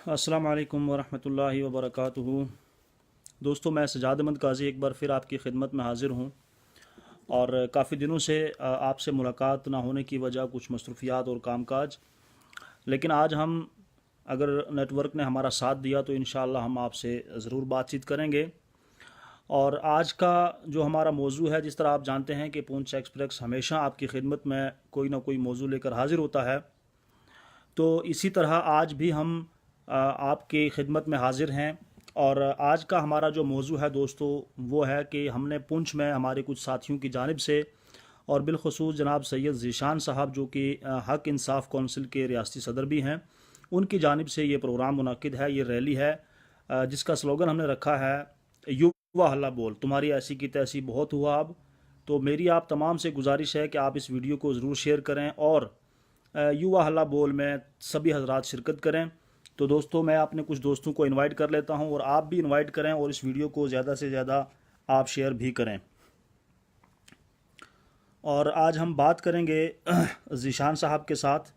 अस्सलाम वालेकुम वरहमतुल्लाहि वबरकातुहू। दोस्तों, मैं सजाद अहमद काज़ी एक बार फिर आपकी खिदमत में हाज़िर हूँ। और काफ़ी दिनों से आपसे मुलाकात ना होने की वजह कुछ मसरूफ़ियात और कामकाज, लेकिन आज हम अगर नेटवर्क ने हमारा साथ दिया तो इंशाअल्लाह हम आपसे ज़रूर बातचीत करेंगे। और आज का जो हमारा मौजू है, जिस तरह आप जानते हैं कि पूंछ एक्सप्रेस हमेशा आपकी खिदमत में कोई ना कोई मौजू लेकर हाज़िर होता है, तो इसी तरह आज भी हम आपकी खिदमत में हाज़िर हैं। और आज का हमारा जो मौजू है दोस्तों, वो है कि हमने पुंछ में हमारे कुछ साथियों की जानिब से और बिलखसूस जनाब सैयद ज़ीशान साहब, जो कि हक इंसाफ कौंसिल के रियासती सदर भी हैं, उनकी जानिब से ये प्रोग्राम मुनक़िद है, ये रैली है, जिसका स्लोगन हमने रखा है युवा हल्ला बोल, तुम्हारी ऐसी की तैसी बहुत हुआ अब। तो मेरी आप तमाम से गुजारिश है कि आप इस वीडियो को ज़रूर शेयर करें और युवा हल्ला बोल में सभी हजरात शिरकत करें। तो दोस्तों, मैं अपने कुछ दोस्तों को इनवाइट कर लेता हूं और आप भी इनवाइट करें और इस वीडियो को ज़्यादा से ज़्यादा आप शेयर भी करें। और आज हम बात करेंगे ज़ीशान साहब के साथ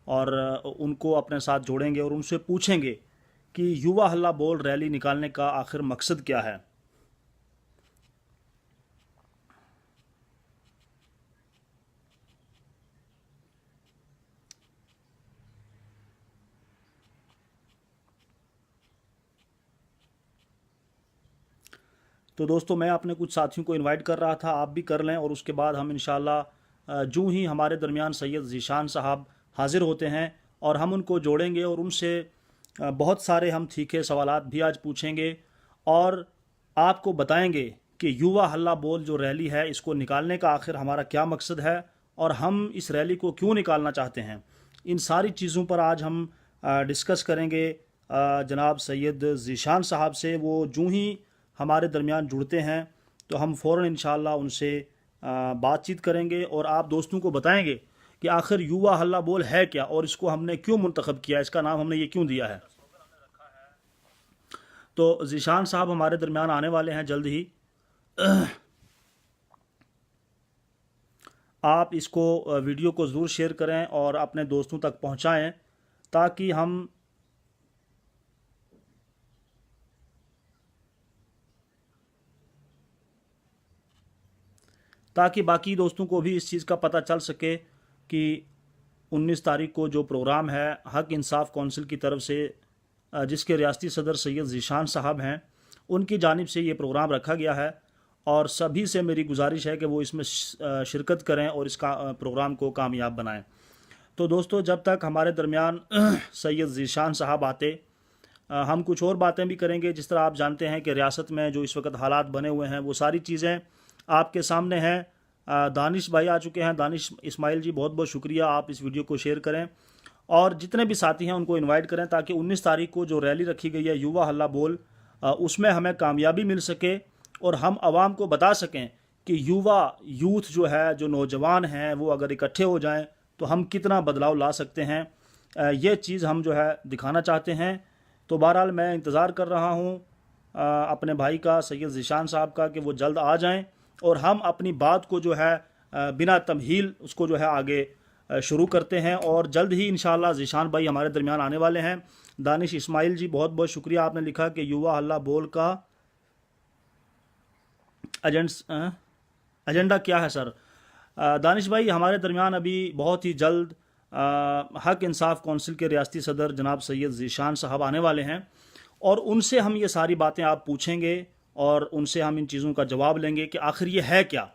और उनको अपने साथ जोड़ेंगे और उनसे पूछेंगे कि युवा हल्ला बोल रैली निकालने का आखिर मकसद क्या है। तो दोस्तों, मैं अपने कुछ साथियों को इनवाइट कर रहा था, आप भी कर लें और उसके बाद हम इंशाअल्लाह जूँ ही हमारे दरमियान सैयद ज़ीशान साहब हाज़िर होते हैं और हम उनको जोड़ेंगे और उनसे बहुत सारे हम तीखे सवालात भी आज पूछेंगे और आपको बताएंगे कि युवा हल्ला बोल जो रैली है, इसको निकालने का आखिर हमारा क्या मकसद है और हम इस रैली को क्यों निकालना चाहते हैं। इन सारी चीज़ों पर आज हम डिस्कस करेंगे जनाब सैयद ज़ीशान साहब से। वो जूँ ही हमारे दरमियान जुड़ते हैं तो हम फ़ौरन इंशाअल्लाह उनसे बातचीत करेंगे और आप दोस्तों को बताएंगे कि आखिर युवा हल्ला बोल है क्या और इसको हमने क्यों मुंतखब किया, इसका नाम हमने ये क्यों दिया है। तो ज़ीशान साहब हमारे दरमियान आने वाले हैं जल्द ही। आप इसको वीडियो को ज़रूर शेयर करें और अपने दोस्तों तक पहुंचाएं ताकि बाकी दोस्तों को भी इस चीज़ का पता चल सके कि 19 तारीख को जो प्रोग्राम है हक इंसाफ कौंसिल की तरफ से, जिसके रियासती सदर सैयद ज़ीशान साहब हैं, उनकी जानिब से ये प्रोग्राम रखा गया है और सभी से मेरी गुजारिश है कि वो इसमें शिरकत करें और इसका प्रोग्राम को कामयाब बनाएं। तो दोस्तों, जब तक हमारे दरमियान सैयद ज़ीशान साहब आते, हम कुछ और बातें भी करेंगे। जिस तरह आप जानते हैं कि रियासत में जो इस वक्त हालात बने हुए हैं वो सारी चीज़ें आपके सामने हैं। दानिश भाई आ चुके हैं, दानिश इस्माइल जी, बहुत बहुत शुक्रिया। आप इस वीडियो को शेयर करें और जितने भी साथी हैं उनको इनवाइट करें ताकि 19 तारीख को जो रैली रखी गई है युवा हल्ला बोल, उसमें हमें कामयाबी मिल सके और हम आवाम को बता सकें कि यूथ जो है, जो नौजवान हैं, वो अगर इकट्ठे हो जाएं तो हम कितना बदलाव ला सकते हैं। ये चीज़ हम जो है दिखाना चाहते हैं। तो बहरहाल मैं इंतज़ार कर रहा हूँ अपने भाई का, सैयद ज़ीशान साहब का, कि वो जल्द आ जाएं और हम अपनी बात को जो है बिना तमहील उसको जो है आगे शुरू करते हैं। और जल्द ही इंशाअल्लाह ज़ीशान भाई हमारे दरमियान आने वाले हैं। दानिश इस्माइल जी, बहुत बहुत शुक्रिया, आपने लिखा कि युवा हल्ला बोल का एजेंडा क्या है सर। दानिश भाई, हमारे दरमियान अभी बहुत ही जल्द हक इंसाफ कौंसिल के रियासती सदर जनाब सैयद ज़ीशान साहब आने वाले हैं और उनसे हम ये सारी बातें आप पूछेंगे और उनसे हम इन चीज़ों का जवाब लेंगे कि आखिर ये है क्या,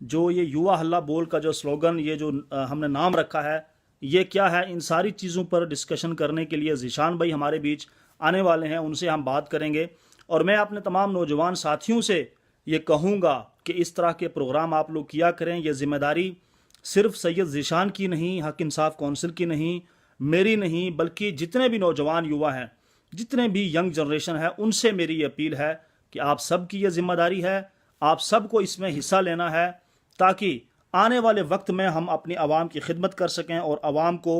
जो ये युवा हल्ला बोल का जो स्लोगन, ये जो हमने नाम रखा है, ये क्या है। इन सारी चीज़ों पर डिस्कशन करने के लिए ज़ीशान भाई हमारे बीच आने वाले हैं, उनसे हम बात करेंगे। और मैं अपने तमाम नौजवान साथियों से ये कहूँगा कि इस तरह के प्रोग्राम आप लोग किया करें। ये ज़िम्मेदारी सिर्फ सैयद ज़ीशान की नहीं, हक इंसाफ कौंसिल की नहीं, मेरी नहीं, बल्कि जितने भी नौजवान युवा हैं, जितने भी यंग जनरेशन है, उनसे मेरी ये अपील है कि आप सब की ये ज़िम्मेदारी है, आप सबको इसमें हिस्सा लेना है ताकि आने वाले वक्त में हम अपनी आवाम की खिदमत कर सकें और आवाम को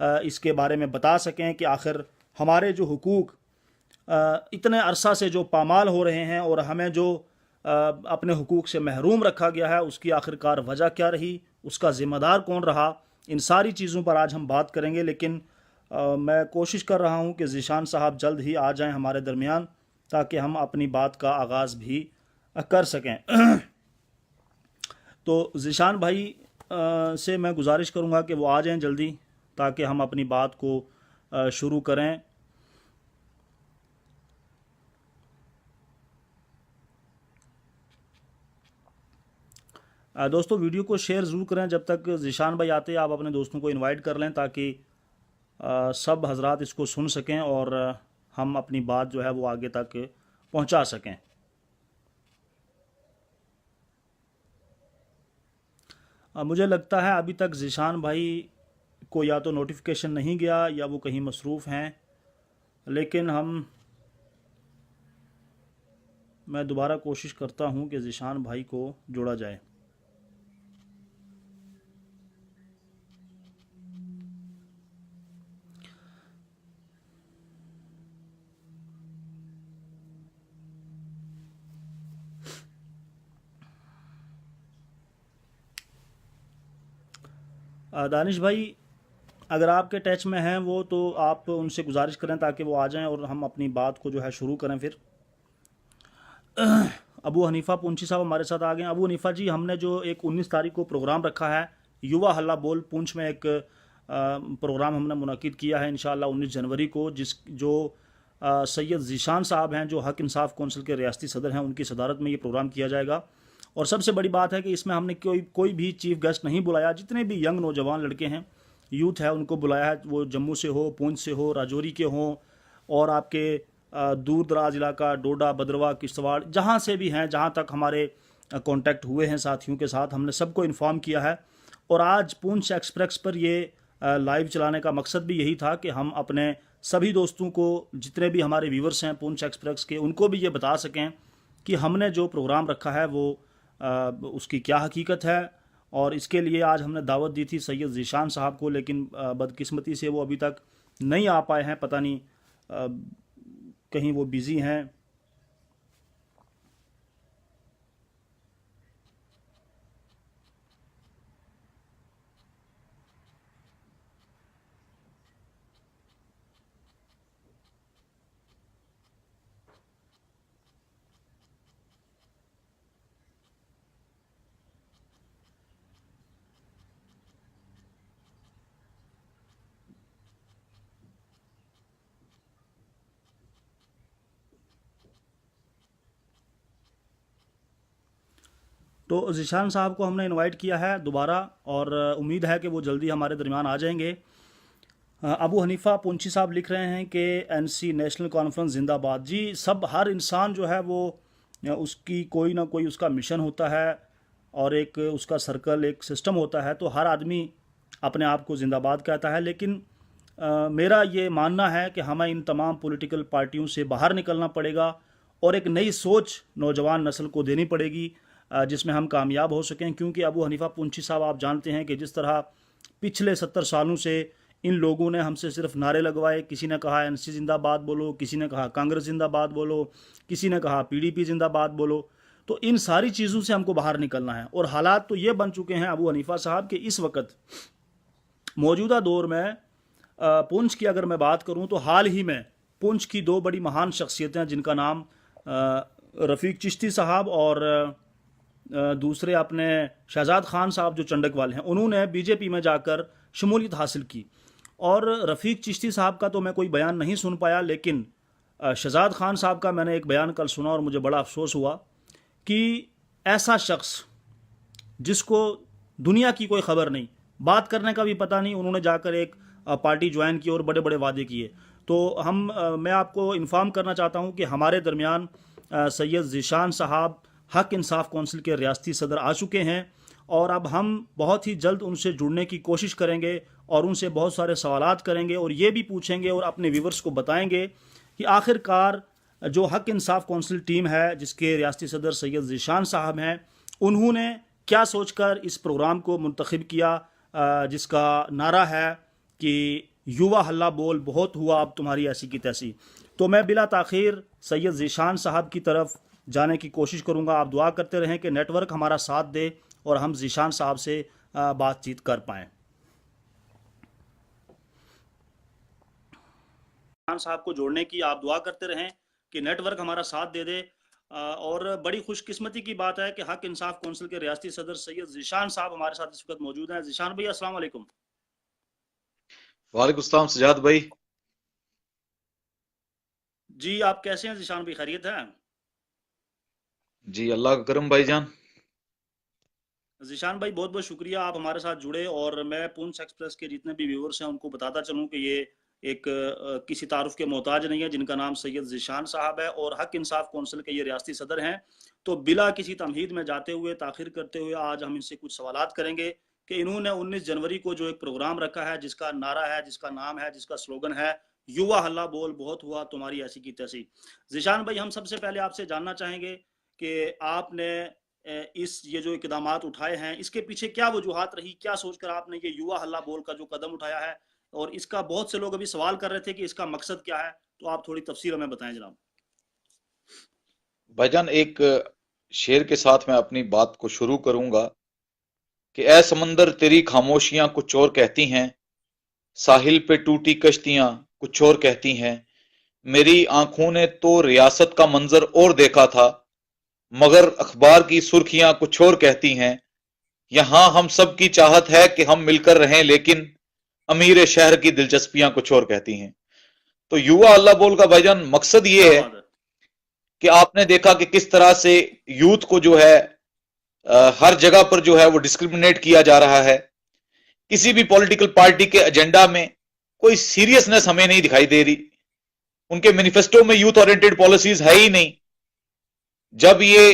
इसके बारे में बता सकें कि आखिर हमारे जो हुकूक इतने अरसा से जो पामाल हो रहे हैं और हमें जो अपने हुकूक से महरूम रखा गया है, उसकी आखिरकार वजह क्या रही, उसका ज़िम्मेदार कौन रहा। इन सारी चीज़ों पर आज हम बात करेंगे। लेकिन मैं कोशिश कर रहा हूं कि ज़ीशान साहब जल्द ही आ जाएं हमारे दरमियान, ताकि हम अपनी बात का आगाज़ भी कर सकें। तो ज़ीशान भाई से मैं गुजारिश करूंगा कि वो आ जाएं जल्दी, ताकि हम अपनी बात को शुरू करें। दोस्तों, वीडियो को शेयर ज़रूर करें। जब तक ज़ीशान भाई आते हैं आप अपने दोस्तों को इनवाइट कर लें, ताकि सब हजरात इसको सुन सकें और हम अपनी बात जो है वो आगे तक पहुंचा सकें। मुझे लगता है अभी तक ज़ीशान भाई को या तो नोटिफिकेशन नहीं गया या वो कहीं मसरूफ़ हैं, लेकिन मैं दोबारा कोशिश करता हूं कि ज़ीशान भाई को जोड़ा जाए। दानिश भाई, अगर आपके टच में हैं वो, तो आप उनसे गुजारिश करें ताकि वो आ जाएं और हम अपनी बात को जो है शुरू करें। फिर अबू हनीफ़ा पूंछी साहब हमारे साथ आ गए। अबू हनीफ़ा जी, हमने जो एक 19 तारीख को प्रोग्राम रखा है, युवा हल्ला बोल पूंछ में एक प्रोग्राम हमने मुनक़िद किया है इंशाअल्लाह 19 जनवरी को, जो सैयद ज़ीशान साहब हैं, जो हक इंसाफ कौंसिल के रियासती सदर हैं, उनकी सदारत में ये प्रोग्राम किया जाएगा। और सबसे बड़ी बात है कि इसमें हमने कोई भी चीफ गेस्ट नहीं बुलाया। जितने भी यंग नौजवान लड़के हैं, यूथ है, उनको बुलाया है। वो जम्मू से हो, पूंछ से हो, राजौरी के हों, और आपके दूर दराज इलाका डोडा, भद्रवाह, किश्तवाड़, जहाँ से भी हैं, जहाँ तक हमारे कांटेक्ट हुए हैं साथियों के साथ, हमने सबको इन्फॉर्म किया है। और आज पूंछ एक्सप्रेस पर ये लाइव चलाने का मकसद भी यही था कि हम अपने सभी दोस्तों को, जितने भी हमारे व्यूवर्स हैं पूंछ एक्सप्रेस के, उनको भी ये बता सकें कि हमने जो प्रोग्राम रखा है वो उसकी क्या हकीकत है। और इसके लिए आज हमने दावत दी थी सैयद ज़ीशान साहब को, लेकिन बदकिस्मती से वो अभी तक नहीं आ पाए हैं। पता नहीं कहीं वो बिज़ी हैं। तो ज़ीशान साहब को हमने इनवाइट किया है दोबारा, और उम्मीद है कि वो जल्दी हमारे दरमियान आ जाएंगे। अबू हनीफ़ा पूंछी साहब लिख रहे हैं कि एनसी नेशनल कॉन्फ्रेंस जिंदाबाद। जी, सब हर इंसान जो है वो उसकी कोई ना कोई उसका मिशन होता है और एक उसका सर्कल, एक सिस्टम होता है। तो हर आदमी अपने आप को जिंदाबाद कहता है, लेकिन मेरा ये मानना है कि हमें इन तमाम पॉलिटिकल पार्टियों से बाहर निकलना पड़ेगा और एक नई सोच नौजवान नस्ल को देनी पड़ेगी, जिसमें हम कामयाब हो सकें। क्योंकि अबू हनीफ़ा पूंछी साहब, आप जानते हैं कि जिस तरह पिछले 70 सालों से इन लोगों ने हमसे सिर्फ नारे लगवाए। किसी ने कहा एनसी जिंदाबाद बोलो, किसी ने कहा कांग्रेस जिंदाबाद बोलो, किसी ने कहा पीडीपी जिंदाबाद बोलो। तो इन सारी चीज़ों से हमको बाहर निकलना है। और हालात तो ये बन चुके हैं अबू हनीफ़ा साहब कि इस वक्त मौजूदा दौर में पुंछ की अगर मैं बात करूं, तो हाल ही में पुंछ की दो बड़ी महान शख्सियतें, जिनका नाम रफ़ीक चिश्ती साहब और दूसरे अपने शहजाद खान साहब जो चंडक वाले हैं, उन्होंने बीजेपी में जाकर शमूलियत हासिल की। और रफ़ीक चिश्ती साहब का तो मैं कोई बयान नहीं सुन पाया, लेकिन शहजाद खान साहब का मैंने एक बयान कल सुना और मुझे बड़ा अफसोस हुआ कि ऐसा शख्स जिसको दुनिया की कोई ख़बर नहीं, बात करने का भी पता नहीं, उन्होंने जाकर एक पार्टी ज्वाइन की और बड़े बड़े वादे किए। तो मैं आपको इन्फॉर्म करना चाहता हूं कि हमारे दरमियान सैयद ज़ीशान साहब हक इंसाफ कौंसिल के रियासती सदर आ चुके हैं, और अब हम बहुत ही जल्द उनसे जुड़ने की कोशिश करेंगे और उनसे बहुत सारे सवालात करेंगे और ये भी पूछेंगे और अपने व्यूवर्स को बताएंगे कि आखिरकार जो हक इंसाफ कौंसिल टीम है, जिसके रियासती सदर सैयद ज़ीशान साहब हैं, उन्होंने क्या सोचकर इस प्रोग्राम को मुंतखब किया, जिसका नारा है कि युवा हल्ला बोल, बहुत हुआ अब तुम्हारी ऐसी की तैसी। तो मैं बिला ताख़ीर सैयद ज़ीशान साहब की तरफ जाने की कोशिश करूंगा। आप दुआ करते रहें कि नेटवर्क हमारा साथ दे और हम ज़ीशान साहब से बातचीत कर पाएँ। खान साहब को जोड़ने की आप दुआ करते रहें कि नेटवर्क हमारा साथ दे दे। और बड़ी खुशकिस्मती की बात है कि हक इंसाफ कौंसिल के रियासती सदर सैयद ज़ीशान साहब हमारे साथ इस वक्त मौजूद हैं। ज़ीशान भाई अस्सलाम वालेकुम। वालेकुम सलाम सजाद भाई। जी आप कैसे हैं ज़ीशान भाई, खैरियत है? जी अल्लाह का करम भाईजान। ज़ीशान भाई बहुत बहुत शुक्रिया आप हमारे साथ जुड़े। और मैं पूंछ एक्सप्रेस के जितने भी व्यूवर्स हैं उनको बताता चलूँ कि ये एक किसी तारुफ के मोहताज नहीं है, जिनका नाम सैयद ज़ीशान साहब है और हक इंसाफ कौंसिल के ये रियासती सदर हैं। तो बिला किसी तमहीद में जाते हुए, ताखिर करते हुए, आज हम इनसे कुछ सवालात करेंगे कि इन्होंने 19 जनवरी को जो एक प्रोग्राम रखा है, जिसका नारा है, जिसका नाम है, जिसका स्लोगन है, युवा हल्ला बोल बहुत हुआ तुम्हारी ऐसी की तैसी। ज़ीशान भाई हम सबसे पहले आपसे जानना चाहेंगे कि आपने इस ये जो इकदामात उठाए हैं, इसके पीछे क्या वजूहात रही, क्या सोचकर आपने ये युवा हल्ला बोल का जो कदम उठाया है? और इसका बहुत से लोग अभी सवाल कर रहे थे कि इसका मकसद क्या है, तो आप थोड़ी तफसील हमें बताएं जनाब। भाईजान एक शेर के साथ मैं अपनी बात को शुरू करूंगा कि ऐ समंदर तेरी खामोशियां कुछ और कहती हैं, साहिल पे टूटी कश्तियां कुछ और कहती हैं, मेरी आंखों ने तो रियासत का मंजर और देखा था, मगर अखबार की सुर्खियां कुछ और कहती हैं, यहां हम सब की चाहत है कि हम मिलकर रहें, लेकिन अमीर शहर की दिलचस्पियां कुछ और कहती हैं। तो युवा अल्लाह बोल का भाईजान मकसद क्या ये है बात है। कि आपने देखा कि किस तरह से यूथ को जो है हर जगह पर जो है वो डिस्क्रिमिनेट किया जा रहा है। किसी भी पॉलिटिकल पार्टी के एजेंडा में कोई सीरियसनेस हमें नहीं दिखाई दे रही। उनके मैनिफेस्टो में यूथ ओरिएंटेड पॉलिसीज है ही नहीं। जब ये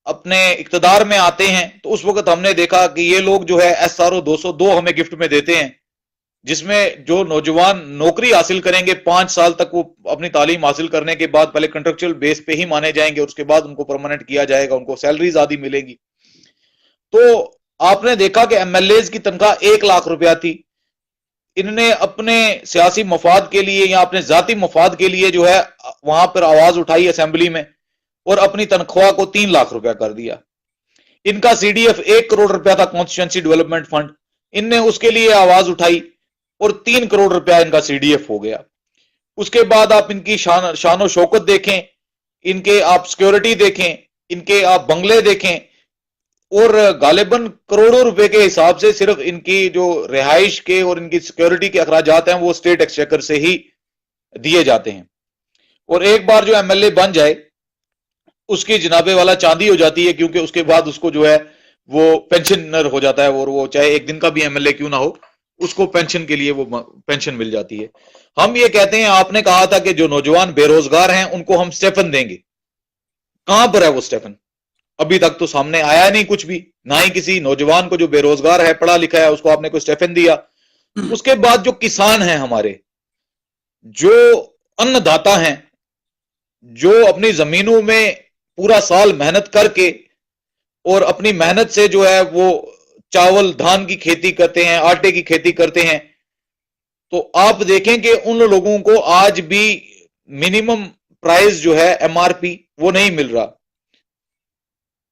अपने इक्तदार में आते हैं तो उस वक्त हमने देखा कि ये लोग जो है SRO 202 हमें गिफ्ट में देते हैं, जिसमें जो नौजवान नौकरी हासिल करेंगे 5 साल तक वो अपनी तालीम हासिल करने के बाद पहले कंट्रेक्चुअल बेस पे ही माने जाएंगे और उसके बाद उनको परमानेंट किया जाएगा, उनको सैलरीज आदि मिलेगी। तो आपने देखा कि MLAs की तनख्वाह 1 लाख रुपया थी। इन्होंने अपने सियासी मफाद के लिए या अपने जाती मफाद के लिए जो है वहां पर आवाज उठाई असेंबली में और अपनी तनख्वाह को 3 लाख रुपया कर दिया। इनका CDF 1 करोड़ रुपया था, कॉन्स्टिट्यूंसी डेवलपमेंट फंड, इनने उसके लिए आवाज उठाई और 3 करोड़ रुपया इनका CDF हो गया। उसके बाद आप इनकी शान शौकत देखें, इनके आप सिक्योरिटी देखें, इनके आप बंगले देखें, और गालिबन करोड़ों रुपए के हिसाब से सिर्फ इनकी जो रिहाइश के और इनकी सिक्योरिटी के अखराजात हैं वो स्टेट एक्सचेकर से ही दिए जाते हैं। और एक बार जो MLA बन जाए उसकी जनाबे वाला चांदी हो जाती है, क्योंकि उसके बाद उसको जो है वो पेंशनर हो जाता है और वो चाहे एक दिन का भी MLA क्यों ना हो, उसको पेंशन के लिए वो पेंशन मिल जाती है। हम ये कहते हैं, आपने कहा था कि जो नौजवान बेरोजगार हैं उनको हम स्टेफन देंगे, कहां पर है वो स्टेफन? अभी तक तो सामने आया नहीं कुछ भी, ना ही किसी नौजवान को जो बेरोजगार है, पढ़ा लिखा है, उसको आपने कोई स्टेफन दिया। उसके बाद जो किसान हैं हमारे, जो अन्नदाता हैं, जो अपनी जमीनों में पूरा साल मेहनत करके और अपनी मेहनत से जो है वो चावल धान की खेती करते हैं, आटे की खेती करते हैं, तो आप देखें कि उन लोगों को आज भी मिनिमम प्राइस जो है MRP वो नहीं मिल रहा।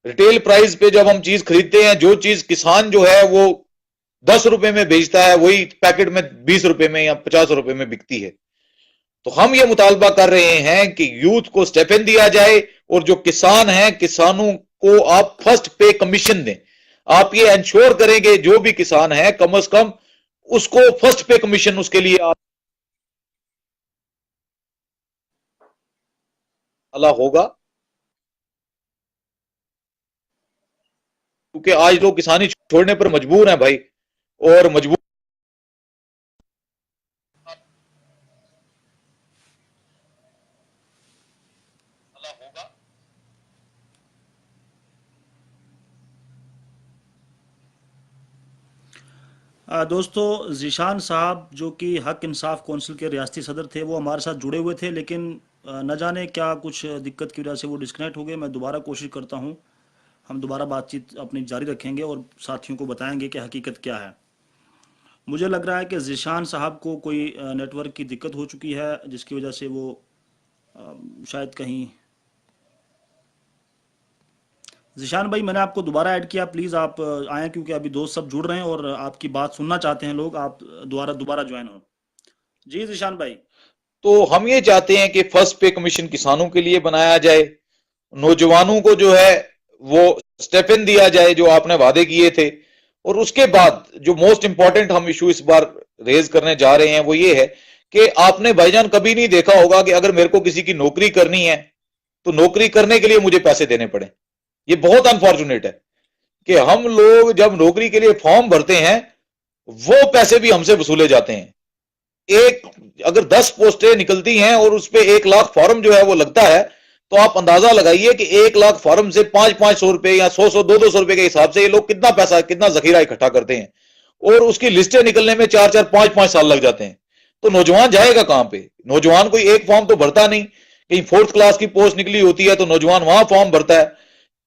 रिटेल प्राइस पे जब हम चीज खरीदते हैं, जो चीज किसान जो है वो 10 रुपए में बेचता है, वही पैकेट में 20 रुपए में या 50 रुपए में बिकती है। तो हम ये मुतालबा कर रहे हैं कि यूथ को स्टेफन दिया जाए और जो किसान हैं, किसानों को आप फर्स्ट पे कमीशन दें। आप ये इंश्योर करेंगे जो भी किसान है कम से कम उसको फर्स्ट पे कमीशन उसके लिए आप अला होगा, क्योंकि आज लोग किसानी छोड़ने पर मजबूर हैं भाई। और मजबूर अला होगा। दोस्तों ज़ीशान साहब जो कि हक इंसाफ कौंसिल के रियासती सदर थे, वो हमारे साथ जुड़े हुए थे, लेकिन न जाने क्या कुछ दिक्कत की वजह से वो डिस्कनेक्ट हो गए। मैं दोबारा कोशिश करता हूँ, हम दोबारा बातचीत अपनी जारी रखेंगे और साथियों को बताएंगे कि हकीकत क्या है। मुझे लग रहा है कि ज़ीशान साहब को कोई नेटवर्क की दिक्कत हो चुकी है, जिसकी वजह से वो शायद कहीं। ज़ीशान भाई मैंने आपको दोबारा ऐड किया, प्लीज़ आप आएँ, क्योंकि अभी दोस्त सब जुड़ रहे हैं और आपकी बात सुनना चाहते हैं लोग। आप दोबारा दोबारा ज्वाइन हो। जी ज़ीशान भाई। तो हम ये चाहते हैं कि फर्स्ट पे कमीशन किसानों के लिए बनाया जाए, नौजवानों को जो है वो स्टेपन दिया जाए जो आपने वादे किए थे। और उसके बाद जो मोस्ट इंपॉर्टेंट हम इशू इस बार रेज करने जा रहे हैं वो ये है कि आपने भाईजान कभी नहीं देखा होगा कि अगर मेरे को किसी की नौकरी करनी है तो नौकरी करने के लिए मुझे पैसे देने पड़े। ये बहुत अनफॉर्चुनेट है कि हम लोग जब नौकरी के लिए फॉर्म भरते हैं वो पैसे भी हमसे वसूले जाते हैं। एक अगर 10 पोस्टें निकलती हैं और उस पे 1 लाख फॉर्म जो है वो लगता है, तो आप अंदाजा लगाइए कि 1 लाख फॉर्म से 500-500 रुपए या 100-100 200-200 रुपए के हिसाब से ये लोग कितना पैसा कितना जखीरा इकट्ठा करते हैं और उसकी लिस्टें निकलने में 4-4 5-5 साल लग जाते हैं। तो नौजवान जाएगा कहां पे? नौजवान कोई एक फॉर्म तो भरता नहीं। कहीं 4th क्लास की पोस्ट निकली होती है तो नौजवान वहां फॉर्म भरता है,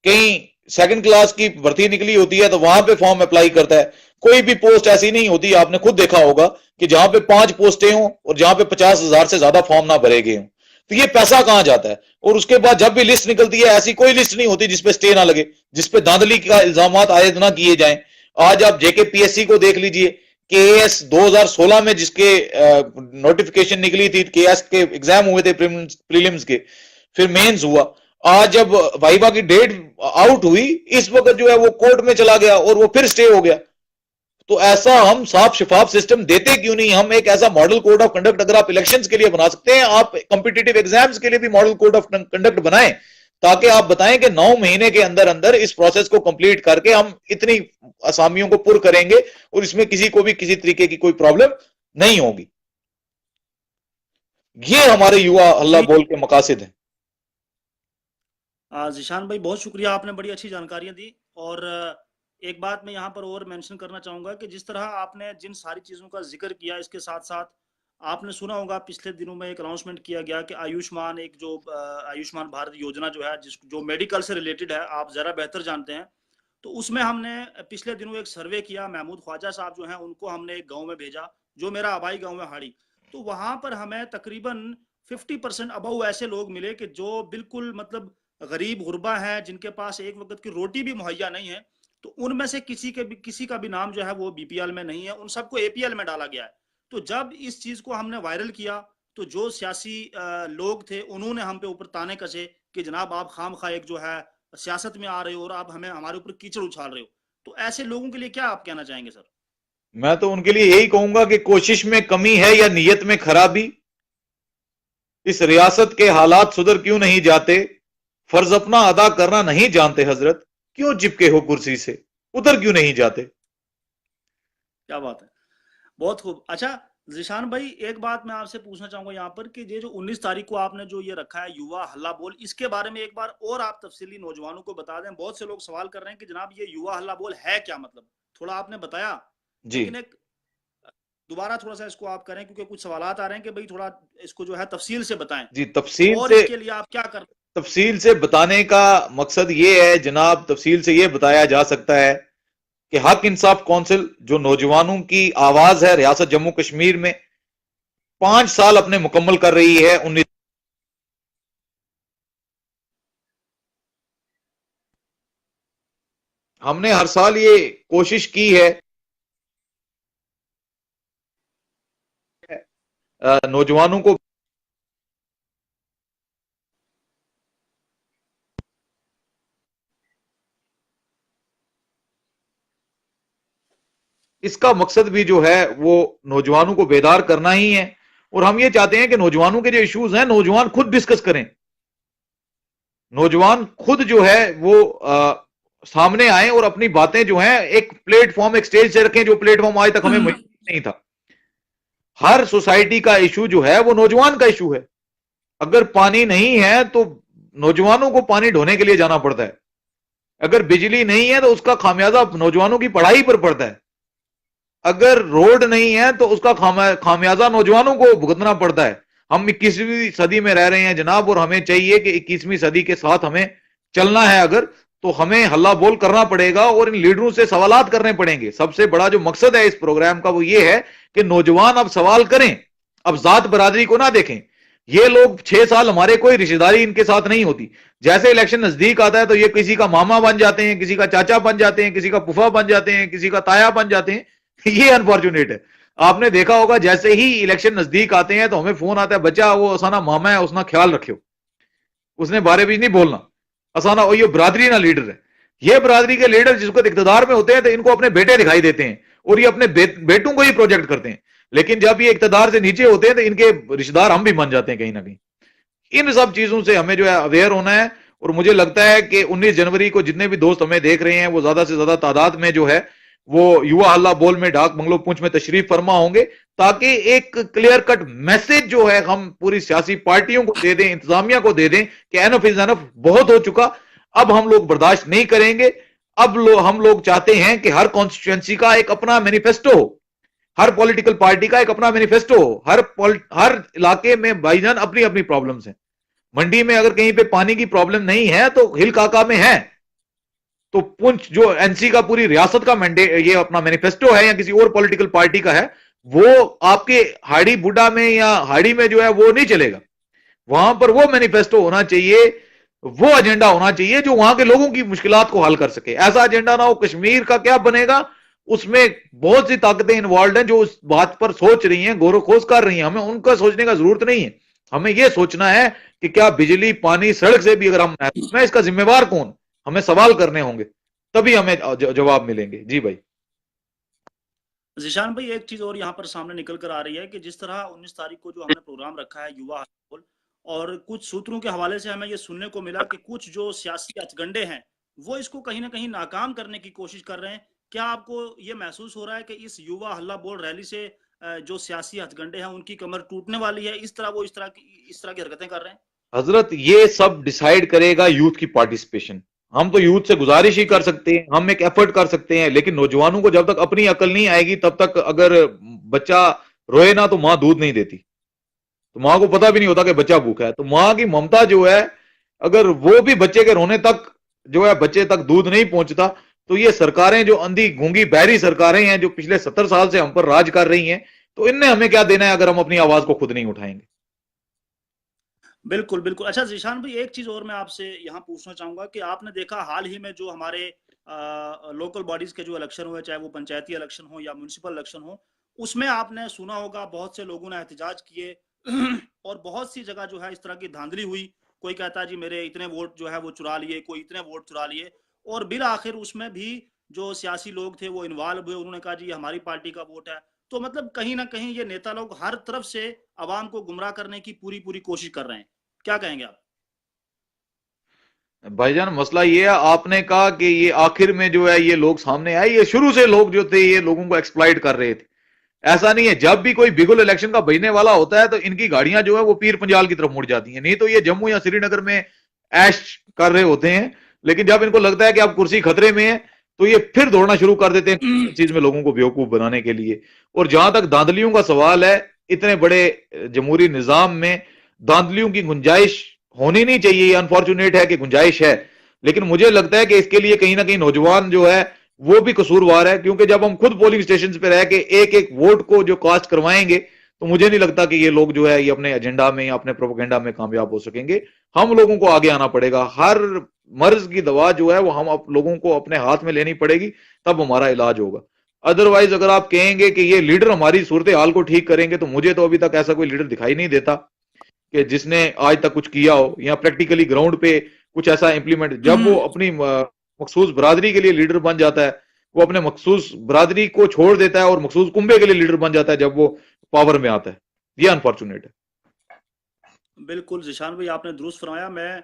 कहीं 2nd क्लास की भर्ती निकली होती है तो वहां पे फॉर्म अप्लाई करता है। कोई भी पोस्ट ऐसी नहीं होती, आपने खुद देखा होगा कि जहां पे 5 पोस्टें हों और जहां पे 50,000 से ज्यादा फॉर्म ना भरे गए हों। तो ये पैसा कहां जाता है? और उसके बाद जब भी लिस्ट निकलती है ऐसी कोई लिस्ट नहीं होती जिसपे स्टे ना लगे, जिसपे धांधली का इल्जाम आयद ना किए जाएं। आज आप जेकेपीएससी को देख लीजिए, केएस 2016 में जिसके नोटिफिकेशन निकली थी, केएस के एग्जाम हुए थे प्रीलिम्स के, फिर मेंस हुआ। आज जब वाइवा की डेट आउट हुई इस वक्त जो है वो कोर्ट में चला गया और वो फिर स्टे हो गया। तो ऐसा हम साफ शफाफ सिस्टम देते क्यों नहीं? हम एक ऐसा मॉडल कोड ऑफ कंडक्ट अगर आप इलेक्शंस के लिए बना सकते हैं, आप कॉम्पिटिटिव एग्जाम्स के लिए भी मॉडल कोड ऑफ कंडक्ट बनाएं, ताकि आप बताएं कि 9 महीने के अंदर अंदर इस प्रोसेस को कंप्लीट करके हम इतनी असामियों को पुर करेंगे और इसमें किसी को भी किसी तरीके की कोई प्रॉब्लम नहीं होगी। ये हमारे युवा हल्ला बोल के मकासद हैं। जिशान भाई बहुत शुक्रिया, आपने बड़ी अच्छी जानकारियां दी। और एक बात मैं यहाँ पर और मेंशन करना चाहूँगा कि जिस तरह आपने जिन सारी चीज़ों का जिक्र किया, इसके साथ साथ आपने सुना होगा पिछले दिनों में एक अनाउंसमेंट किया गया कि आयुष्मान एक जो आयुष्मान भारत योजना जो है जो मेडिकल से रिलेटेड है, आप ज़रा बेहतर जानते हैं। तो उसमें हमने पिछले दिनों एक सर्वे किया, महमूद ख्वाजा साहब जो हैं उनको हमने एक गाँव में भेजा जो मेरा आबाई गाँव है हाड़ी। तो वहाँ पर हमें तकरीबन 50% अबव ऐसे लोग मिले कि जो बिल्कुल मतलब गरीब गुरबा हैं, जिनके पास एक वक्त की रोटी भी मुहैया नहीं है। तो उनमें से किसी का भी नाम जो है वो बीपीएल में नहीं है, उन सबको एपीएल में डाला गया है। तो जब इस चीज को हमने वायरल किया तो जो सियासी लोग थे उन्होंने हम पे ऊपर ताने कसे कि जनाब आप खामखा एक जो है सियासत में आ रहे हो और आप हमें हमारे ऊपर कीचड़ उछाल रहे हो। तो ऐसे लोगों के लिए क्या आप कहना चाहेंगे सर? मैं तो उनके लिए यही कहूंगा कि कोशिश में कमी है या नीयत में खराबी, इस रियासत के हालात सुधर क्यों नहीं जाते? फर्ज अपना अदा करना नहीं जानते हजरत, क्यों चिपके हो कुर्सी से, उधर क्यों नहीं जाते? क्या बात है, बहुत खूब। अच्छा जिशान भाई, एक बात मैं आपसे पूछना चाहूंगा यहाँ पर कि ये जो 19 तारीख को आपने जो ये रखा है युवा हल्ला बोल, इसके बारे में एक बार और आप तफसीली नौजवानों को बता दें। बहुत से लोग सवाल कर रहे हैं कि जनाब ये युवा हल्ला बोल है क्या, मतलब थोड़ा आपने बताया, जी लेकिन एक दोबारा थोड़ा सा इसको आप करें क्योंकि कुछ सवालात आ रहे हैं कि भाई थोड़ा इसको जो है तफसील से बताएं। जी, तफसील और से इसके लिए आप क्या कर तफसील से बताने का मकसद ये है जनाब, तफसील से ये बताया जा सकता है कि हक इंसाफ काउंसिल जो नौजवानों की आवाज है रियासत जम्मू कश्मीर में 5 साल अपने मुकम्मल कर रही है। 19 हमने हर साल ये कोशिश की है नौजवानों को इसका मकसद भी जो है वो नौजवानों को बेदार करना ही है। और हम ये चाहते हैं कि नौजवानों के जो इश्यूज हैं नौजवान खुद डिस्कस करें, नौजवान खुद जो है वो सामने आए और अपनी बातें जो हैं एक प्लेटफॉर्म एक स्टेज से रखें, जो प्लेटफॉर्म आज तक हमें नहीं था। हर सोसाइटी का इशू जो है वो नौजवान का इशू है। अगर पानी नहीं है तो नौजवानों को पानी ढोने के लिए जाना पड़ता है, अगर बिजली नहीं है तो उसका खामियाजा नौजवानों की पढ़ाई पर पड़ता है, अगर रोड नहीं है तो उसका खामियाजा नौजवानों को भुगतना पड़ता है। हम 21वीं सदी में रह रहे हैं जनाब, और हमें चाहिए कि 21वीं सदी के साथ हमें चलना है अगर, तो हमें हल्ला बोल करना पड़ेगा और इन लीडरों से सवालात करने पड़ेंगे। सबसे बड़ा जो मकसद है इस प्रोग्राम का वो ये है कि नौजवान अब सवाल करें, अब जात बरादरी को ना देखें। ये लोग 6 साल हमारे कोई रिश्तेदारी इनके साथ नहीं होती, जैसे इलेक्शन नजदीक आता है तो ये किसी का मामा बन जाते हैं, किसी का चाचा बन जाते हैं, किसी का फूफा बन जाते हैं, किसी का ताया बन जाते हैं। ये अनफॉर्चुनेट है। आपने देखा होगा जैसे ही इलेक्शन नजदीक आते हैं तो हमें फोन आता है, बच्चा वो असाना मामा है उसना ख्याल रखियो, उसने बारे बीच नहीं बोलना, असाना और ये बरादरी ना लीडर है। ये बरादरी के लीडर जिसको इक्तदार में होते हैं तो इनको अपने बेटे दिखाई देते हैं और ये अपने बेटों को ही प्रोजेक्ट करते हैं, लेकिन जब ये इक्तदार से नीचे होते हैं तो इनके रिश्तेदार हम भी बन जाते हैं कहीं ना कहीं। इन सब चीजों से हमें जो है अवेयर होना है, और मुझे लगता है कि 19 जनवरी को जितने भी दोस्त हमें देख रहे हैं वो ज्यादा से ज्यादा तादाद में जो है वो युवा हल्ला बोल में डाक बंगलो पुंछ में तशरीफ फरमा होंगे, ताकि एक क्लियर कट मैसेज जो है हम पूरी सियासी पार्टियों को दे दें, इंतजामिया को दे दें कि एनफ इज एनफ, बहुत हो चुका, अब हम लोग बर्दाश्त नहीं करेंगे। अब हम लोग चाहते हैं कि हर कॉन्स्टिट्यूएंसी का एक अपना मैनिफेस्टो हो, हर पॉलिटिकल पार्टी का एक अपना मैनिफेस्टो हो, हर इलाके में भाईजान अपनी अपनी प्रॉब्लम्स हैं। मंडी में अगर कहीं पे पानी की प्रॉब्लम नहीं है तो हिल काका में है, तो पुंछ जो एनसी का पूरी रियासत का मैंडेट ये अपना मैनिफेस्टो है या किसी और पॉलिटिकल पार्टी का है, वो आपके हाड़ी बुड्ढा में या हाड़ी में जो है वो नहीं चलेगा। वहां पर वो मैनिफेस्टो होना चाहिए, वो एजेंडा होना चाहिए जो वहां के लोगों की मुश्किलात को हल कर सके। ऐसा एजेंडा ना हो कश्मीर का क्या बनेगा, उसमें बहुत सी ताकतें इन्वॉल्व हैं जो उस बात पर सोच रही हैं, गौर खोज कर रही हैं, हमें उनका सोचने का जरूरत नहीं है। हमें यह सोचना है कि क्या बिजली पानी सड़क से भी अगर हम मैं इसका जिम्मेवार कौन, हमें सवाल करने होंगे, तभी हमें जवाब मिलेंगे। जी भाई। जिशान भाई, एक चीज और यहाँ पर सामने निकल कर आ रही है कि जिस तरह 19 तारीख को जो हमने प्रोग्राम रखा है युवा हल, और कुछ सूत्रों के हवाले से हमें ये सुनने को मिला कि कुछ जो सियासी हथगंडे हैं वो इसको कहीं ना कहीं नाकाम करने की कोशिश कर रहे हैं। क्या आपको ये महसूस हो रहा है कि इस युवा हल्ला बोल रैली से जो सियासी हथगंडे हैं उनकी कमर टूटने वाली है, इस तरह वो इस तरह की हरकतें कर रहे हैं? हजरत, ये सब डिसाइड करेगा यूथ की पार्टिसिपेशन। हम तो यूथ से गुजारिश ही कर सकते हैं, हम एक एफर्ट कर सकते हैं, लेकिन नौजवानों को जब तक अपनी अकल नहीं आएगी तब तक, अगर बच्चा रोए ना तो मां दूध नहीं देती, तो मां को पता भी नहीं होता कि बच्चा भूखा है। तो मां की ममता जो है, अगर वो भी बच्चे के रोने तक जो है बच्चे तक दूध नहीं पहुंचता, तो ये सरकारें जो अंधी गूंगी बहरी सरकारें हैं जो पिछले 70 साल से हम पर राज कर रही हैं, तो इनने हमें क्या देना है अगर हम अपनी आवाज को खुद नहीं उठाएंगे। बिल्कुल बिल्कुल। अच्छा जिशान भाई, एक चीज और मैं आपसे यहाँ पूछना चाहूंगा कि आपने देखा हाल ही में जो हमारे लोकल बॉडीज के जो इलेक्शन हुए, चाहे वो पंचायती इलेक्शन हो या म्युनिसिपल इलेक्शन हो, उसमें आपने सुना होगा बहुत से लोगों ने एहतजाज किए और बहुत सी जगह जो है इस तरह की धांधली हुई। कोई कहता है जी मेरे इतने वोट जो है वो चुरा लिए, कोई इतने वोट चुरा लिए, और बिल आखिर उसमें भी जो सियासी लोग थे वो इन्वॉल्व हुए, उन्होंने कहा जी ये हमारी पार्टी का वोट है। तो मतलब कहीं ना कहीं ये नेता लोग हर तरफ से आवाम को गुमराह करने की पूरी पूरी कोशिश कर रहे हैं। क्या कहेंगे आप? भाईजान, मसला ये है, आपने कहा कि ये आखिर में जो है ये लोग सामने आए, ये शुरू से लोग जो थे ये लोगों को एक्सप्लॉइट कर रहे थे। ऐसा नहीं है, जब भी कोई बिगुल इलेक्शन का बजने वाला होता है तो इनकी गाड़ियां जो है वो पीर पंजाल की तरफ मुड़ जाती हैं, नहीं तो ये जम्मू या श्रीनगर में ऐश कर रहे होते हैं। लेकिन जब इनको लगता है कि अब कुर्सी खतरे में है तो ये फिर दौड़ना शुरू कर देते हैं चीज में लोगों को बेवकूफ बनाने के लिए। और जहां तक धांधलियों का सवाल है, इतने बड़े जमहूरी निजाम में धांधलियों की गुंजाइश होनी नहीं चाहिए। अनफॉर्चुनेट है कि गुंजाइश है, लेकिन मुझे लगता है कि इसके लिए कहीं ना कहीं नौजवान जो है वो भी कसूरवार है, क्योंकि जब हम खुद पोलिंग स्टेशन पे रह के एक एक वोट को जो कास्ट करवाएंगे तो मुझे नहीं लगता कि ये लोग जो है ये अपने एजेंडा में या अपने प्रोपेगेंडा में कामयाब हो सकेंगे। हम लोगों को आगे आना पड़ेगा, हर मर्ज की दवा जो है वो हम लोगों को अपने हाथ में लेनी पड़ेगी, तब हमारा इलाज होगा। अदरवाइज अगर आप कहेंगे कि ये लीडर हमारी सूरत हाल को ठीक करेंगे, तो मुझे तो अभी तक ऐसा कोई लीडर दिखाई नहीं देता कि जिसने आज तक कुछ किया हो या प्रैक्टिकली ग्राउंड पे कुछ ऐसा इंप्लीमेंट। जब वो अपनी मखसूस बरादरी के लिए लीडर बन जाता है, वो अपने मखसूस बरादरी को छोड़ देता है और मखसूस कुंबे के लिए लीडर बन जाता है जब वो पावर में आता है। ये अनफॉर्चुनेट है। बिल्कुल जिशान भाई, आपने दुरुस्त फरमाया। मैं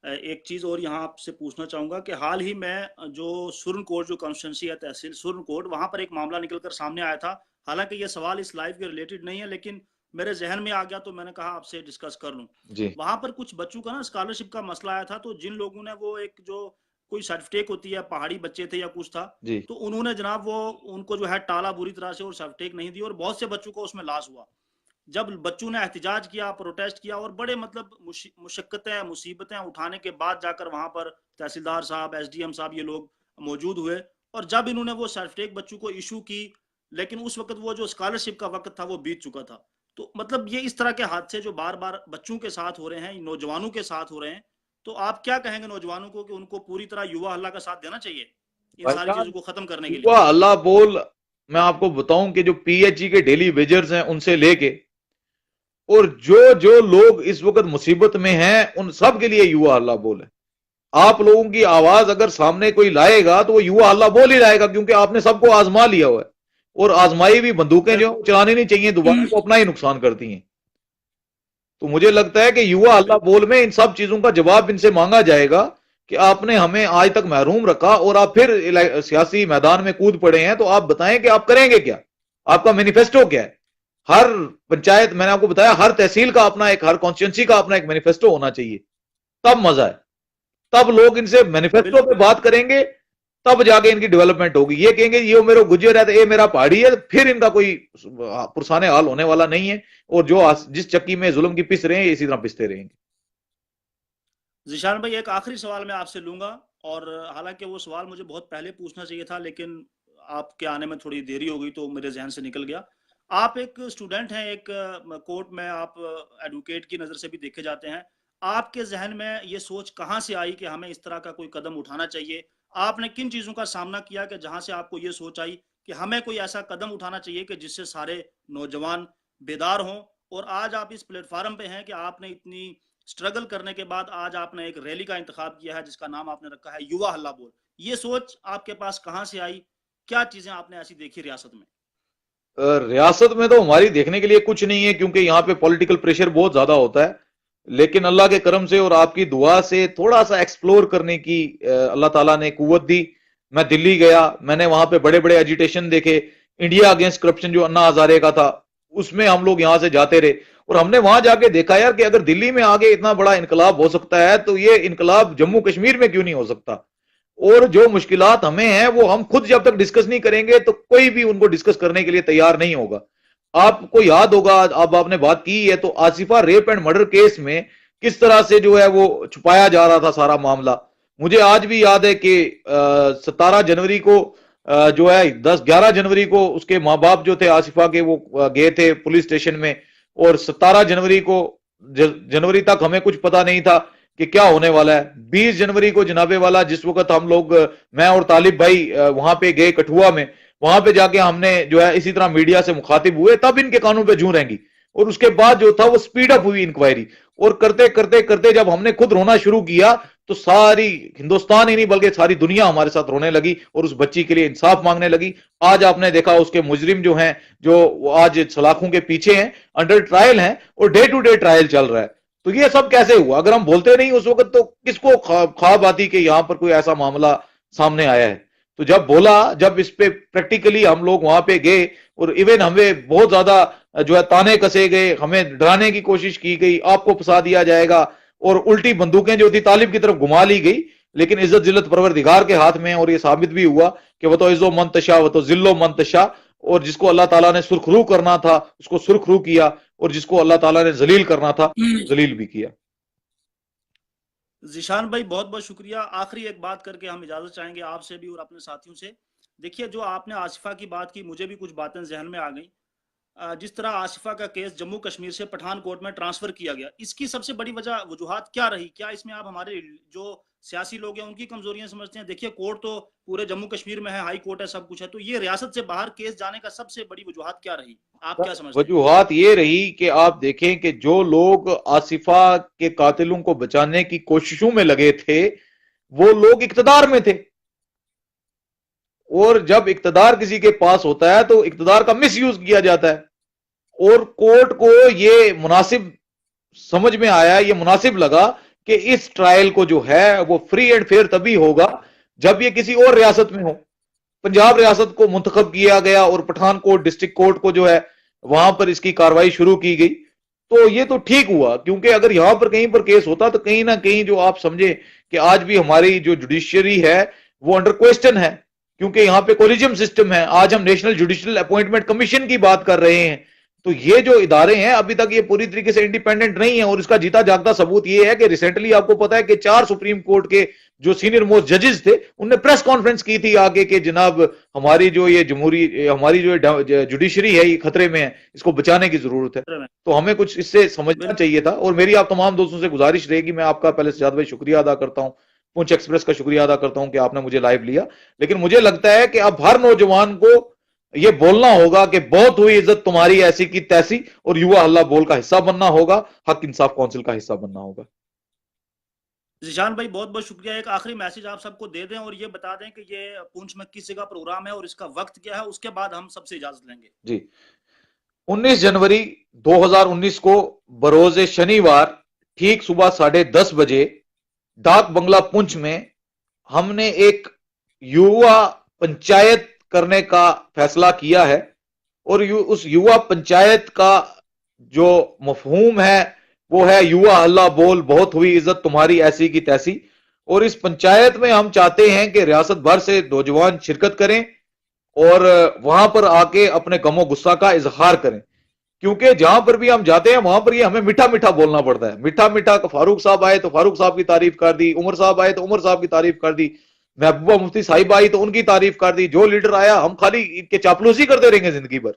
एक चीज और यहाँ आपसे पूछना चाहूंगा कि हाल ही में जो सुरनकोट जो कॉन्स्टिट्यूंसी है तहसील सुरनकोट, वहां पर एक मामला निकलकर सामने आया था। हालांकि ये सवाल इस लाइव के रिलेटेड नहीं है, लेकिन मेरे जहन में आ गया तो मैंने कहा आपसे डिस्कस कर लूं। वहां पर कुछ बच्चों का ना स्कॉलरशिप का मसला आया था, तो जिन लोगों ने वो एक जो कोई सर्टिफिकेट होती है, पहाड़ी बच्चे थे या कुछ था, तो उन्होंने जनाब वो उनको जो है टाला बुरी तरह से और सर्टिफिकेट नहीं दी, और बहुत से बच्चों को उसमें लॉस हुआ। जब बच्चों ने एहतिजाज किया, प्रोटेस्ट किया, और बड़े मतलब मुशक्कतें मुसीबतें उठाने के बाद जाकर वहां पर तहसीलदार साहब, एसडीएम साहब, ये लोग मौजूद हुए, और जब इन्होंने वो सर्टिफिकेट बच्चों को इशू की, लेकिन उस वक्त वो जो स्कॉलरशिप का वक्त था वो बीत चुका था। तो मतलब ये इस तरह के हादसे जो बार बार बच्चों के साथ हो रहे हैं, नौजवानों के साथ हो रहे हैं, तो आप क्या कहेंगे नौजवानों को कि उनको पूरी तरह युवा हल्ला का साथ देना चाहिए इन सारी चीजों को खत्म करने के लिए? युवा हल्ला बोल मैं आपको बताऊं कि जो पीएचई के डेली वेजर्स हैं उनसे लेके और जो जो लोग इस वक्त मुसीबत में हैं उन सब के लिए युवा हल्ला बोल है। आप लोगों की आवाज अगर सामने कोई लाएगा तो वो युवा हल्ला बोल ही लाएगा, क्योंकि आपने सबको आजमा लिया हुआ है और आजमाई भी बंदूकें जो चलानी नहीं चाहिए दोबारा, को अपना ही नुकसान करती हैं। तो मुझे लगता है कि युवा हल्ला बोल में इन सब चीजों का जवाब इनसे मांगा जाएगा कि आपने हमें आज तक महरूम रखा और आप फिर सियासी मैदान में कूद पड़े हैं, तो आप बताएं कि आप करेंगे क्या, आपका मैनिफेस्टो क्या है। हर पंचायत, मैंने आपको बताया, हर तहसील का अपना एक, हर कॉन्स्टिट्यूंसी का अपना एक मैनिफेस्टो होना चाहिए, तब मजा है। तब लोग इनसे मैनिफेस्टो पे बात करेंगे, तब जाके इनकी डेवलपमेंट होगी। ये कहेंगे ये मेरे गुज्जर है तो ये मेरा पहाड़ी है, फिर इनका कोई पुरसाने हाल होने वाला नहीं है। और जो जिस चक्की में जुल्म की पिस रहे हैं इसी तरह पिसते रहेंगे। जिशान भाई, एक आखिरी सवाल मैं आपसे लूंगा, और हालांकि वो सवाल मुझे बहुत पहले पूछना चाहिए था, लेकिन आपके आने में थोड़ी देरी हो गई तो मेरे जहन से निकल गया। आप एक स्टूडेंट हैं, एक कोर्ट में आप एडवोकेट की नज़र से भी देखे जाते हैं। आपके जहन में ये सोच कहाँ से आई कि हमें इस तरह का कोई कदम उठाना चाहिए? आपने किन चीज़ों का सामना किया कि जहाँ से आपको ये सोच आई कि हमें कोई ऐसा कदम उठाना चाहिए कि जिससे सारे नौजवान बेदार हों? और आज आप इस प्लेटफार्म पे हैं कि आपने इतनी स्ट्रगल करने के बाद आज आपने एक रैली का इंतखाब किया है जिसका नाम आपने रखा है युवा हल्ला बोल। ये सोच आपके पास कहाँ से आई? क्या चीजें आपने ऐसी देखी रियासत में? रियासत में तो हमारी देखने के लिए कुछ नहीं है, क्योंकि यहाँ पे पॉलिटिकल प्रेशर बहुत ज्यादा होता है। लेकिन अल्लाह के करम से और आपकी दुआ से थोड़ा सा एक्सप्लोर करने की अल्लाह ताला ने कुव्वत दी। मैं दिल्ली गया, मैंने वहां पे बड़े बड़े एजिटेशन देखे। इंडिया अगेंस्ट करप्शन जो अन्ना हजारे का था, उसमें हम लोग यहां से जाते रहे और हमने वहां जाके देखा यार कि अगर दिल्ली में आगे इतना बड़ा इनकलाब हो सकता है तो ये इनकलाब जम्मू कश्मीर में क्यों नहीं हो सकता। और जो मुश्किलात हमें हैं वो हम खुद जब तक डिस्कस नहीं करेंगे तो कोई भी उनको डिस्कस करने के लिए तैयार नहीं होगा। आपको याद होगा, अब आपने बात की है तो Asifa rape and murder case में किस तरह से जो है वो छुपाया जा रहा था सारा मामला। मुझे आज भी याद है कि 17 जनवरी को जो है 11 जनवरी को उसके माँ बाप जो थे आसिफा के, वो गए थे पुलिस स्टेशन में। और 17 जनवरी को, जनवरी तक हमें कुछ पता नहीं था कि क्या होने वाला है। 20 जनवरी को जनाबे वाला, जिस वक्त हम लोग, मैं और तालिब भाई वहां पे गए कठुआ में, वहां पे जाके हमने जो है इसी तरह मीडिया से मुखातिब हुए, तब इनके कानों पे जूं रहेंगी। और उसके बाद जो था वो स्पीड अप हुई इंक्वायरी। और करते करते करते जब हमने खुद रोना शुरू किया तो सारी हिंदुस्तान ही नहीं बल्कि सारी दुनिया हमारे साथ रोने लगी और उस बच्ची के लिए इंसाफ मांगने लगी। आज आपने देखा उसके मुजरिम जो हैं, जो आज सलाखों के पीछे हैं, अंडर ट्रायल हैं और डे टू डे ट्रायल चल रहा है। तो ये सब कैसे हुआ? अगर हम बोलते नहीं उस वक्त तो किसको ख्वाब आती कि यहां पर कोई ऐसा मामला सामने आया है। तो जब बोला, जब इस पे प्रैक्टिकली हम लोग वहां पे गए और इवन हमें बहुत ज्यादा जो है ताने कसे गए, हमें डराने की कोशिश की गई, आपको फंसा दिया जाएगा, और उल्टी बंदूकें जो थी तालिब की तरफ घुमा ली गई। लेकिन इज्जत जिल्लत परवरदिगार के हाथ में है और ये साबित भी हुआ कि वो तो इज्जो मंतशा वो तो जिल्लो मंतशा। और जिसको अल्लाह ताला ने सुरखरू करना था उसको सुरखरू किया, और जिसको अल्लाह ताला ने जलील करना था जलील भी किया। जिशान भाई, बहुत बहुत शुक्रिया। आखिरी एक बात करके हम इजाजत चाहेंगे आपसे भी और अपने साथियों से। देखिए, जो आपने आसिफा की बात की, मुझे भी कुछ बातें जहन में आ गई। जिस तरह आसिफा का केस जम्मू कश्मीर से पठानकोट में ट्रांसफर किया गया, इसकी सबसे बड़ी वजूहात क्या रही? क्या इसमें आप हमारे जो सियासी लोग हैं उनकी कमजोरियां समझते हैं? देखिए, कोर्ट तो पूरे जम्मू कश्मीर में है, हाई कोर्ट है, सब कुछ है, तो ये रियासत से बाहर केस जाने का सबसे बड़ी वजूहात क्या रही? आप क्या समझते हैं? वजूहात ये रही कि आप देखें कि जो लोग आसिफा के कातिलों को बचाने की कोशिशों में लगे थे वो लोग इक्तदार में थे। और जब इक्तदार किसी के पास होता है तो इक्तदार का मिसयूज किया जाता है। और कोर्ट को ये मुनासिब समझ में आया, ये मुनासिब लगा कि इस ट्रायल को जो है वो फ्री एंड फेयर तभी होगा जब ये किसी और रियासत में हो। पंजाब रियासत को मुंतखब किया गया और पठानकोट डिस्ट्रिक्ट कोर्ट को जो है वहां पर इसकी कार्रवाई शुरू की गई। तो ये तो ठीक हुआ, क्योंकि अगर यहां पर कहीं पर केस होता तो कहीं ना कहीं जो आप समझे कि आज भी हमारी जो जुडिशियरी है वो अंडर क्वेश्चन है, क्योंकि यहां पे कोलिजियम सिस्टम है। आज हम नेशनल जुडिशियल अपॉइंटमेंट कमीशन की बात कर रहे हैं। तो ये जो इदारे हैं अभी तक ये पूरी तरीके से इंडिपेंडेंट नहीं है। और इसका जीता जागता सबूत ये है कि रिसेंटली आपको पता है कि 4 सुप्रीम कोर्ट के जो सीनियर मोस्ट जजेस थे उनने प्रेस कॉन्फ्रेंस की थी आगे कि जनाब हमारी जो ये जमहूरी, हमारी जो जुडिशरी है ये खतरे में है, इसको बचाने की जरूरत है। तो हमें कुछ इससे समझना चाहिए था। और मेरी आप तमाम दोस्तों से गुजारिश रहेगी, मैं आपका पहले सजाद भाई शुक्रिया अदा करता हूं, पुंछ एक्सप्रेस का शुक्रिया अदा करता हूं कि आपने मुझे लाइव लिया। लेकिन मुझे लगता है कि अब हर नौजवान को ये बोलना होगा कि बहुत हुई इज्जत तुम्हारी ऐसी की तैसी, और युवा हल्ला बोल का हिस्सा बनना होगा, हक इंसाफ काउंसिल का हिस्सा बनना होगा। जीशान भाई बहुत बहुत शुक्रिया। एक आखिरी मैसेज आप सबको दे दें और ये बता दें कि ये पुंछ में किस जगह प्रोग्राम है और इसका वक्त क्या है, उसके बाद हम सबसे इजाजत लेंगे। जी, 19 जनवरी 2019 को बरोज शनिवार ठीक सुबह 10:30 बजे डाक बंगला पुंछ में हमने एक युवा पंचायत करने का फैसला किया है। और उस युवा पंचायत का जो मफहूम है वो है युवा हल्ला बोल, बहुत हुई इज्जत तुम्हारी ऐसी की तैसी। और इस पंचायत में हम चाहते हैं कि रियासत भर से नौजवान शिरकत करें और वहां पर आके अपने गमो गुस्सा का इजहार करें, क्योंकि जहां पर भी हम जाते हैं वहां पर ये हमें मीठा मीठा बोलना पड़ता है। मीठा मीठा, फारूक साहब आए तो फारूक साहब की तारीफ कर दी, उमर साहब आए तो उमर साहब की तारीफ कर दी, महबूबा मुफ्ती साहिब आई तो उनकी तारीफ कर दी। जो लीडर आया हम खाली इनके चापलूसी करते रहेंगे जिंदगी भर,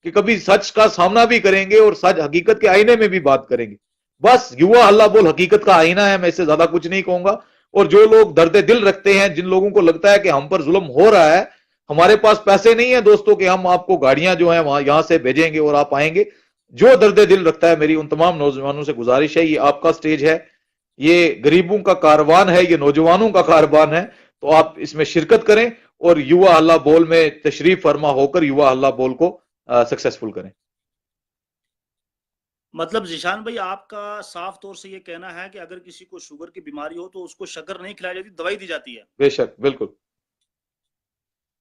कि कभी सच का सामना भी करेंगे और सच हकीकत के आईने में भी बात करेंगे। बस युवा हल्ला बोल हकीकत का आईना है, मैं इससे ज्यादा कुछ नहीं कहूंगा। और जो लोग दर्द दिल रखते हैं, जिन लोगों को लगता है कि हम पर जुल्म हो रहा है, हमारे पास पैसे नहीं है दोस्तों कि हम आपको गाड़ियां जो है वहां यहां से भेजेंगे और आप आएंगे। जो दर्द दिल रखता है, मेरी उन तमाम नौजवानों से गुजारिश है, ये आपका स्टेज है, ये गरीबों का कारवान है, ये नौजवानों का कारवान है, तो आप इसमें शिरकत करें और युवा हल्ला बोल में तशरीफ फरमा होकर युवा हल्ला बोल को सक्सेसफुल करें। मतलब जीशान भाई आपका साफ तौर से ये कहना है कि अगर किसी को शुगर की बीमारी हो तो उसको शक्कर नहीं खिलाई जाती, दवाई दी जाती है। बेशक, बिल्कुल।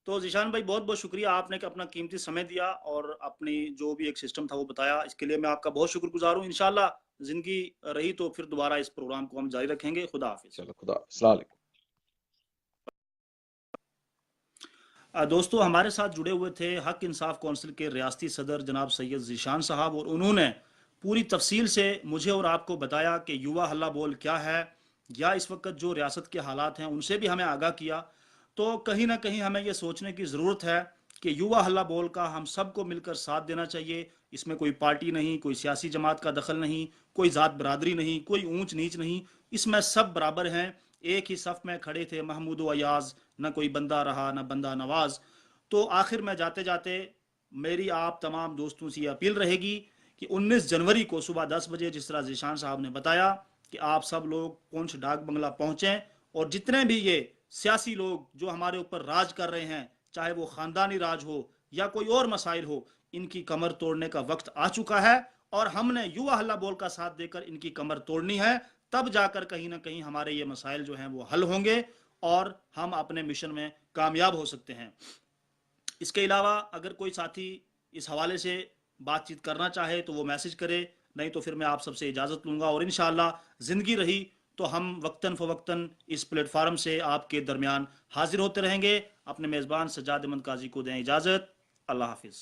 तो जीशान भाई बहुत बहुत शुक्रिया, आपने अपना कीमती समय दिया और अपनी जो भी एक सिस्टम था वो बताया, इसके लिए मैं आपका बहुत शुक्रगुजार हूँ। इंशाल्लाह जिंदगी रही तो फिर दोबारा इस प्रोग्राम को हम जारी रखेंगे। खुदा हाफिज। चलो, खुदा, अस्सलाम वालेकुम। दोस्तों हमारे साथ जुड़े हुए थे हक इंसाफ काउंसिल के रियासती सदर जनाब सैयद जीशान साहब, और उन्होंने पूरी तफसील से मुझे और आपको बताया कि युवा हल्ला बोल क्या है, या इस वक्त जो रियासत के हालात हैं उनसे भी हमें आगाह किया। तो कहीं ना कहीं हमें ये सोचने की ज़रूरत है कि युवा हल्ला बोल का हम सबको मिलकर साथ देना चाहिए। इसमें कोई पार्टी नहीं, कोई सियासी जमात का दखल नहीं, कोई ज़ात बरादरी नहीं, कोई ऊंच नीच नहीं, इसमें सब बराबर हैं। एक ही सफ़ में खड़े थे महमूद अयाज, न कोई बंदा रहा न बंदा नवाज। तो आखिर में जाते जाते मेरी आप तमाम दोस्तों से अपील रहेगी कि 19 जनवरी को सुबह 10 बजे जिस तरह जीशान साहब ने बताया कि आप सब लोग पुंछ डाक बंगला पहुंचें, और जितने भी ये सियासी लोग जो हमारे ऊपर राज कर रहे हैं, चाहे वो ख़ानदानी राज हो या कोई और मसाइल हो, इनकी कमर तोड़ने का वक्त आ चुका है और हमने युवा हल्ला बोल का साथ देकर इनकी कमर तोड़नी है। तब जाकर कहीं ना कहीं हमारे ये मसाइल जो हैं वो हल होंगे और हम अपने मिशन में कामयाब हो सकते हैं। इसके अलावा अगर कोई साथी इस हवाले से बातचीत करना चाहे तो वो मैसेज करे, नहीं तो फिर मैं आप सबसे इजाज़त लूँगा। और इंशाअल्लाह ज़िंदगी रही तो हम वक्तन फ़वक्तन इस प्लेटफार्म से आपके दरमियान हाजिर होते रहेंगे। अपने मेज़बान सज्जाद अहमद काजी को दें इजाज़त। अल्लाह हाफिज़।